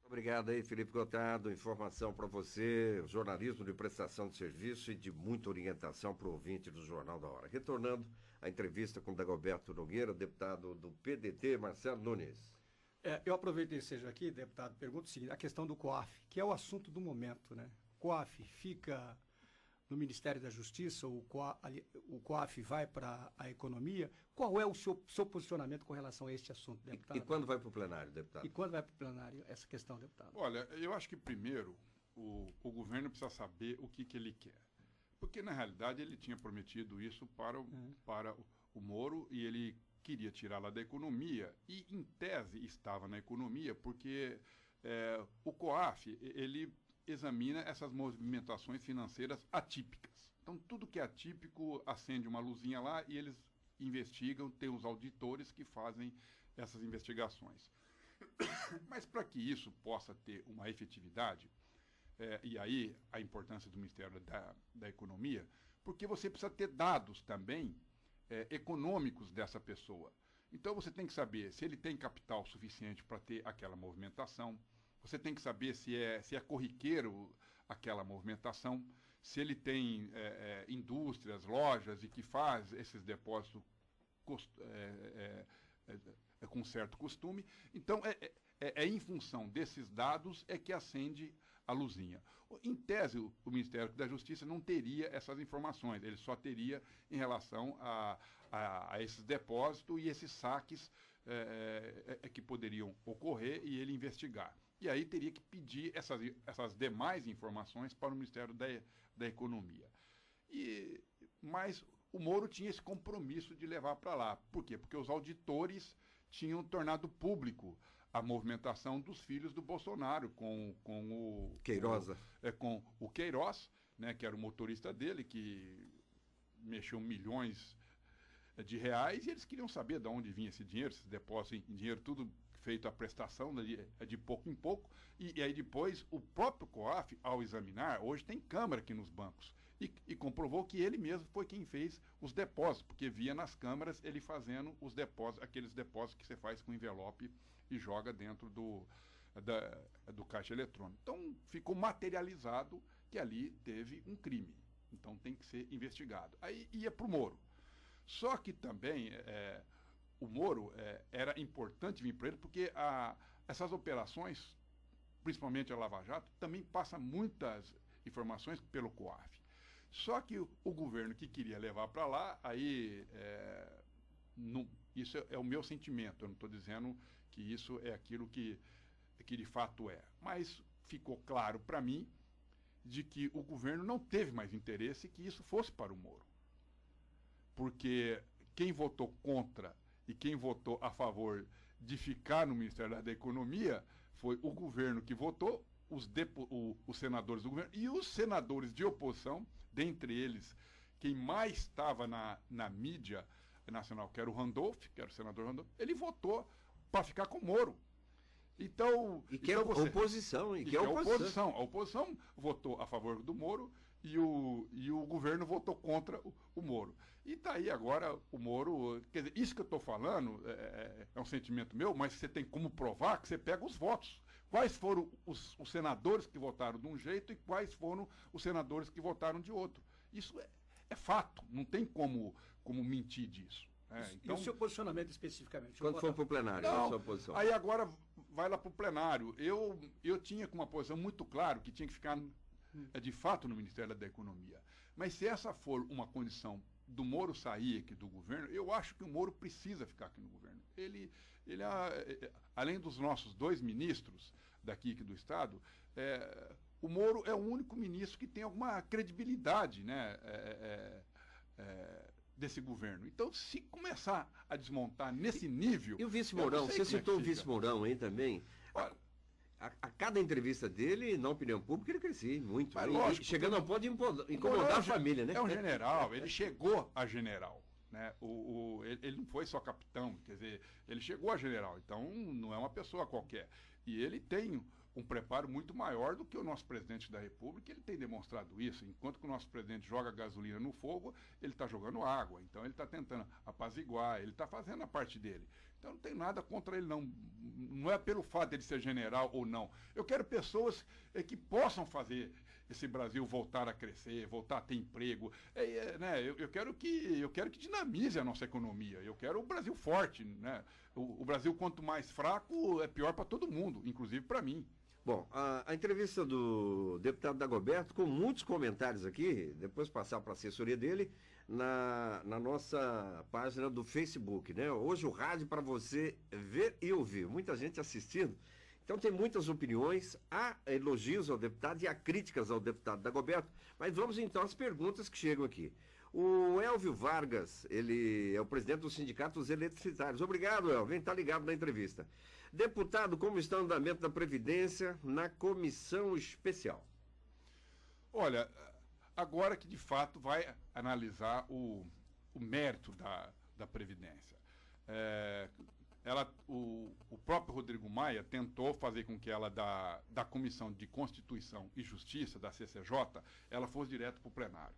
Obrigado aí, Felipe Gotardo. Informação para você, jornalismo de prestação de serviço e de muita orientação para o ouvinte do Jornal da Hora. Retornando à entrevista com Dagoberto Nogueira, deputado do PDT, Marcelo Nunes. Eu aproveitei que seja aqui, deputado, pergunto o seguinte, a questão do COAF, que é o assunto do momento, né? O COAF fica no Ministério da Justiça, o COAF vai para a economia. Qual é o seu posicionamento com relação a este assunto, deputado? E quando vai para o plenário, deputado? E quando vai para o plenário essa questão, deputado? Olha, eu acho que primeiro o governo precisa saber o que ele quer. Porque, na realidade, ele tinha prometido isso para o Moro e ele queria tirá-la da economia e, em tese, estava na economia porque o COAF, ele examina essas movimentações financeiras atípicas. Então, tudo que é atípico acende uma luzinha lá e eles investigam, tem os auditores que fazem essas investigações. Mas para que isso possa ter uma efetividade, e aí a importância do Ministério da Economia, porque você precisa ter dados também econômicos dessa pessoa. Então você tem que saber se ele tem capital suficiente para ter aquela movimentação, você tem que saber se é corriqueiro aquela movimentação, se ele tem indústrias, lojas e que faz esses depósitos com certo costume. Então em função desses dados é que acende a luzinha. Em tese, o Ministério da Justiça não teria essas informações, ele só teria em relação a esses depósitos e esses saques que poderiam ocorrer e ele investigar. E aí teria que pedir essas demais informações para o Ministério da Economia. Mas o Moro tinha esse compromisso de levar para lá. Por quê? Porque os auditores tinham tornado público a movimentação dos filhos do Bolsonaro com o Queiroz, com o Queiroz, né, que era o motorista dele, que mexeu milhões de reais, e eles queriam saber de onde vinha esse dinheiro, esses depósitos em dinheiro, tudo feito a prestação de pouco em pouco, e aí depois o próprio COAF, ao examinar, hoje tem câmera aqui nos bancos, e comprovou que ele mesmo foi quem fez os depósitos, porque via nas câmeras ele fazendo os depósitos, aqueles depósitos que você faz com envelope e joga dentro do caixa eletrônico. Então ficou materializado que ali teve um crime, então tem que ser investigado. Aí ia para o Moro. Só que também o Moro era importante vir para ele, porque essas operações, principalmente a Lava Jato, também passa muitas informações pelo COAF. Só que o governo que queria levar para lá, aí isso é o meu sentimento, eu não estou dizendo que isso é aquilo que de fato é. Mas ficou claro para mim de que o governo não teve mais interesse que isso fosse para o Moro. Porque quem votou contra e quem votou a favor de ficar no Ministério da Economia foi o governo que votou, os senadores do governo e os senadores de oposição, dentre eles, quem mais estava na mídia nacional, que era o Randolph, que era o senador Randolph, ele votou para ficar com o Moro. Então, e que é oposição, e que é oposição. A oposição votou a favor do Moro e o governo votou contra o Moro. E está aí agora o Moro, quer dizer, isso que eu estou falando é um sentimento meu, mas você tem como provar que você pega os votos. quais foram os senadores que votaram de um jeito e quais foram os senadores que votaram de outro. Isso é fato, não tem como mentir disso. Então, e o seu posicionamento especificamente? Quando for para o plenário, não, a sua posição? Aí agora vai lá para o plenário. Eu tinha com uma posição muito clara que tinha que ficar, de fato, no Ministério da Economia. Mas se essa for uma condição do Moro sair aqui do governo, eu acho que o Moro precisa ficar aqui no governo. Ele além dos nossos 2 ministros daqui do Estado, o Moro é o único ministro que tem alguma credibilidade, né, desse governo. Então, se começar a desmontar nesse nível... E o vice-Mourão, você citou o vice-Mourão aí também. Olha, a cada entrevista dele, na opinião pública, ele crescia muito. Lógico, chegando ao ponto de incomodar a família, né? É um general, ele chegou a general. Né? Ele não foi só capitão, quer dizer, ele chegou a general, então não é uma pessoa qualquer. E ele tem um preparo muito maior do que o nosso presidente da República, ele tem demonstrado isso. Enquanto que o nosso presidente joga gasolina no fogo, ele está jogando água. Então ele está tentando apaziguar, ele está fazendo a parte dele. Então não tem nada contra ele, não. Não é pelo fato dele ser general ou não. Eu quero pessoas que possam fazer esse Brasil voltar a crescer, voltar a ter emprego. Né? Eu quero que dinamize a nossa economia. Eu quero o Brasil forte. Né? O Brasil, quanto mais fraco, é pior para todo mundo, inclusive para mim. Bom, a entrevista do deputado Dagoberto, com muitos comentários aqui, depois passar para a assessoria dele, na nossa página do Facebook, né? Hoje o rádio para você ver e ouvir. Muita gente assistindo. Então tem muitas opiniões, há elogios ao deputado e há críticas ao deputado Dagoberto. Mas vamos então às perguntas que chegam aqui. O Elvio Vargas, ele é o presidente do Sindicato dos Eletricitários. Obrigado, Elvio, está ligado na entrevista. Deputado, como está o andamento da Previdência na comissão especial? Olha, agora que de fato vai analisar o mérito da Previdência. O próprio Rodrigo Maia tentou fazer com que ela, da Comissão de Constituição e Justiça, da CCJ, ela fosse direto para o plenário.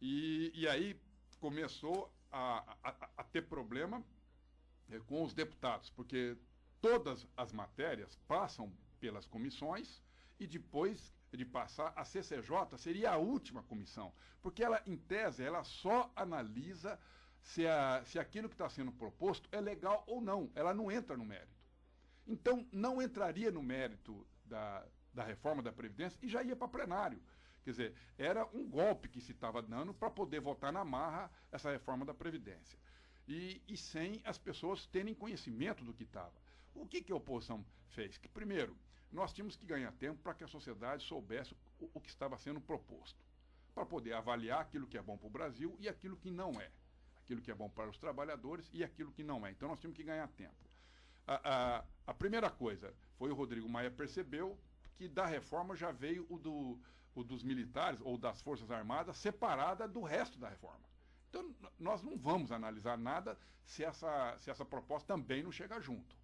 E aí começou a ter problema com os deputados, porque todas as matérias passam pelas comissões e depois de passar, a CCJ seria a última comissão, porque ela, em tese, ela só analisa se aquilo que está sendo proposto é legal ou não, ela não entra no mérito. Então, não entraria no mérito da reforma da Previdência e já ia para plenário. Quer dizer, era um golpe que se estava dando para poder votar na marra essa reforma da Previdência. E sem as pessoas terem conhecimento do que estava. O que a oposição fez? Que, primeiro, nós tínhamos que ganhar tempo para que a sociedade soubesse o que estava sendo proposto, para poder avaliar aquilo que é bom para o Brasil e aquilo que não é. Aquilo que é bom para os trabalhadores e aquilo que não é. Então nós tínhamos que ganhar tempo. A primeira coisa foi o Rodrigo Maia percebeu que da reforma já veio o dos militares ou das Forças Armadas separada do resto da reforma. Então nós não vamos analisar nada se essa proposta também não chega junto.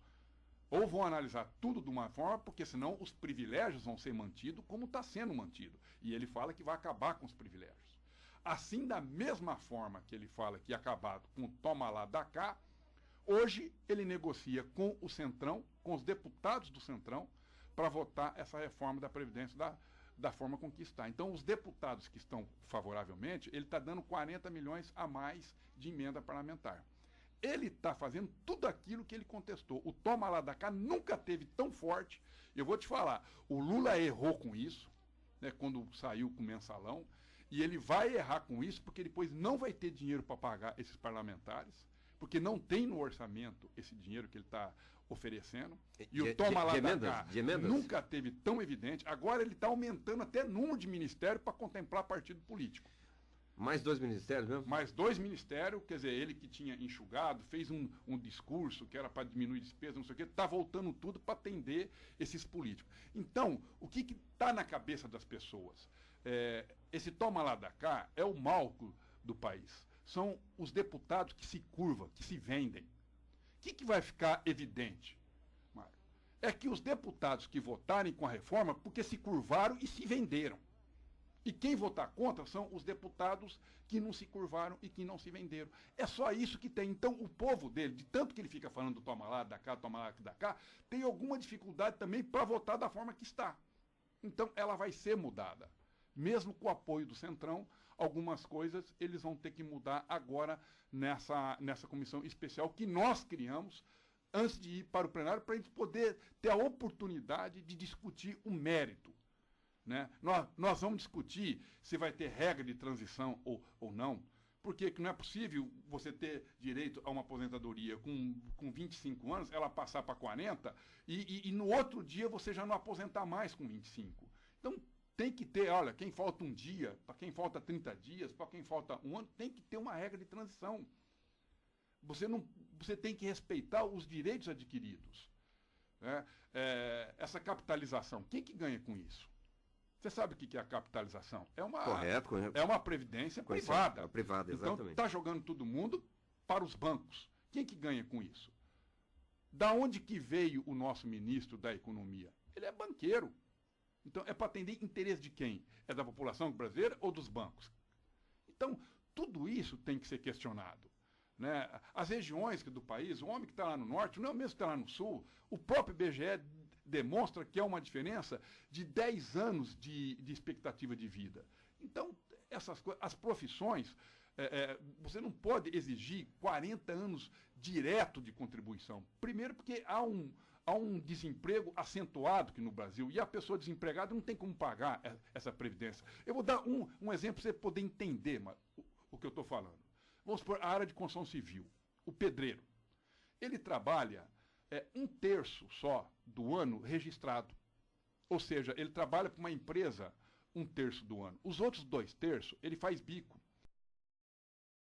Ou vão analisar tudo de uma forma, porque senão os privilégios vão ser mantidos como está sendo mantido. E ele fala que vai acabar com os privilégios. Assim, da mesma forma que ele fala que ia acabar com o toma lá da cá, hoje ele negocia com o Centrão, com os deputados do Centrão, para votar essa reforma da Previdência da forma com que está. Então, os deputados que estão favoravelmente, ele está dando 40 milhões a mais de emenda parlamentar. Ele está fazendo tudo aquilo que ele contestou. O toma lá da cá nunca teve tão forte. Eu vou te falar, o Lula errou com isso, né, quando saiu com o mensalão, e ele vai errar com isso porque depois não vai ter dinheiro para pagar esses parlamentares, porque não tem no orçamento esse dinheiro que ele está oferecendo. E o toma lá da cá nunca teve tão evidente. Agora ele está aumentando até número de ministério para contemplar partido político. Mais 2 ministérios mesmo? Mais 2 ministérios, quer dizer, ele que tinha enxugado, fez um discurso que era para diminuir despesa, não sei o quê, está voltando tudo para atender esses políticos. Então, o que está na cabeça das pessoas? Esse toma lá da cá é o mal do país. São os deputados que se curvam, que se vendem. O que vai ficar evidente, Mário? É que os deputados que votarem com a reforma, porque se curvaram e se venderam. E quem votar contra são os deputados que não se curvaram e que não se venderam. É só isso que tem. Então, o povo dele, de tanto que ele fica falando toma lá, da cá, toma lá, da cá, tem alguma dificuldade também para votar da forma que está. Então, ela vai ser mudada. Mesmo com o apoio do Centrão, algumas coisas eles vão ter que mudar agora nessa comissão especial que nós criamos antes de ir para o plenário, para a gente poder ter a oportunidade de discutir o mérito. Né? Nós vamos discutir se vai ter regra de transição ou não, porque não é possível você ter direito a uma aposentadoria com 25 anos, ela passar para 40, e no outro dia você já não aposentar mais com 25. Então, tem que ter, olha, quem falta um dia, para quem falta 30 dias, para quem falta um ano, tem que ter uma regra de transição. Você tem que respeitar os direitos adquiridos. Né? Essa capitalização, quem que ganha com isso? Você sabe o que é a capitalização? Correto. É uma previdência privada. É privada, exatamente. Então, está jogando todo mundo para os bancos. Quem que ganha com isso? Da onde que veio o nosso ministro da Economia? Ele é banqueiro. Então, é para atender interesse de quem? É da população brasileira ou dos bancos? Então, tudo isso tem que ser questionado. Né? As regiões do país, o homem que está lá no norte, não é o mesmo que está lá no sul. O próprio IBGE demonstra que é uma diferença de 10 anos de expectativa de vida. Então, essas coisas, as profissões, você não pode exigir 40 anos direto de contribuição. Primeiro porque há um desemprego acentuado aqui no Brasil e a pessoa desempregada não tem como pagar essa previdência. Eu vou dar um exemplo para você poder entender o que eu estou falando. Vamos supor a área de construção civil. O pedreiro. Ele trabalha 1/3 só do ano registrado. Ou seja, ele trabalha para uma empresa 1/3 do ano. Os outros 2/3 ele faz bico.